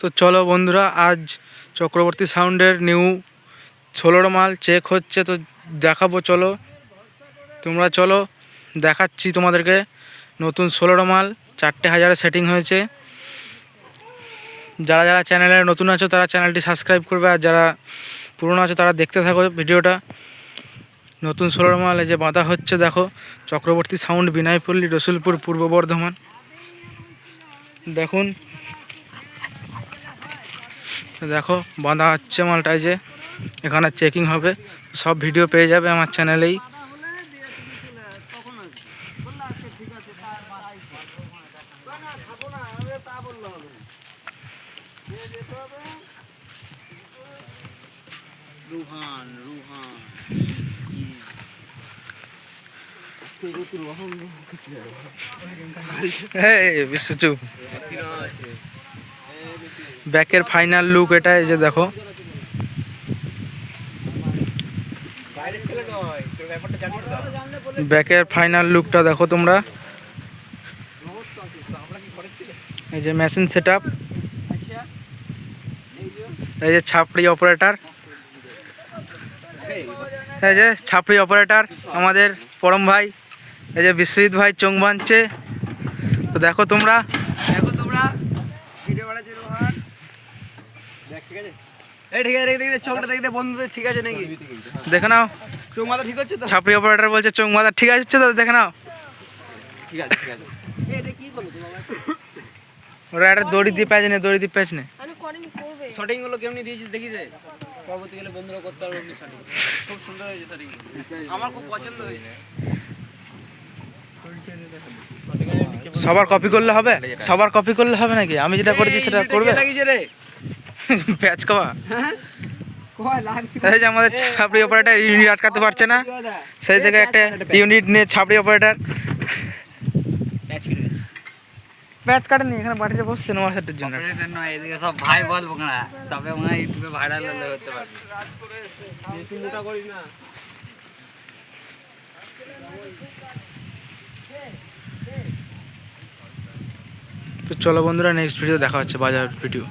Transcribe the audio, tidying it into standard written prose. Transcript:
তো চলো বন্ধুরা, আজ চক্রবর্তী সাউন্ডের নিউ 16 মাল চেক হচ্ছে, তো দেখাবো। চলো তোমরা চলো, দেখাচ্ছি তোমাদেরকে। নতুন 16 মাল 4টে হাজারে সেটিং হয়েছে। যারা যারা চ্যানেলে নতুন আছো তারা চ্যানেলটি সাবস্ক্রাইব করবে, আর যারা পুরনো আছো তারা দেখতে থাকো ভিডিওটা। নতুন 16 মাল এই যে বাঁধা হচ্ছে, দেখো। চক্রবর্তী সাউন্ড, বিনাইপল্লী, রসুলপুর, পূর্ব বর্ধমান। দেখুন, দেখো বাঁধা হচ্ছে মালটায়, যে এখানে চেকিং হবে। সব ভিডিও পেয়ে যাবে আমার চ্যানেলেই। ব্যাকের ফাইনাল লুক এটা, এই যে দেখো। ব্যাকের ফাইনাল লুকটা দেখো তোমরা। এই যে মেশিন সেটআপ, এই যে ছাপড়ি অপারেটর, এই যে ছাপড়ি অপারেটর আমাদের পরম ভাই। এই যে বিশ্বজিৎ ভাই চোখ বাঁধছে। তো দেখো তোমরা, দেখে নাও। ছাপড়ি অপারেটর বলছে চোখ বাঁধা ঠিক আছে, তো দেখে নাও। ওরা একটা দড়ি দিয়ে প্যাচ নে, দড়ি দিয়ে প্যাচ নে। শটিং গুলো কেমনি দিয়েছিস দেখি দে। পরবর্তীকালে বন্ধুরা করতে পারবে এমনি শটিং। খুব সুন্দর হয়েছে শটিং, আমার খুব পছন্দ হয়েছে। সবার কপি করলে হবে? সবার কপি করলে হবে নাকি? আমি যেটা করেছি সেটা করবে? প্যাচ কবা। এই যে আমাদের ছাপড়ি অপারেটর ইউনিট আটকাতে পারছে না, সেই থেকে একটা ইউনিট নিয়ে ছাপড়ি অপারেটর প্যাচ কাটেনি। এখানে বাড়িতে বসছে নোয়া সেটের জন্য। এদিকে সব ভাই বলবো না, তবে মনে হয় ইউটিউবে ভাইরাল হলে হতে পারবে। তো চলো বন্ধুরা, নেক্সট ভিডিও দেখা হচ্ছে, বাজার ভিডিও।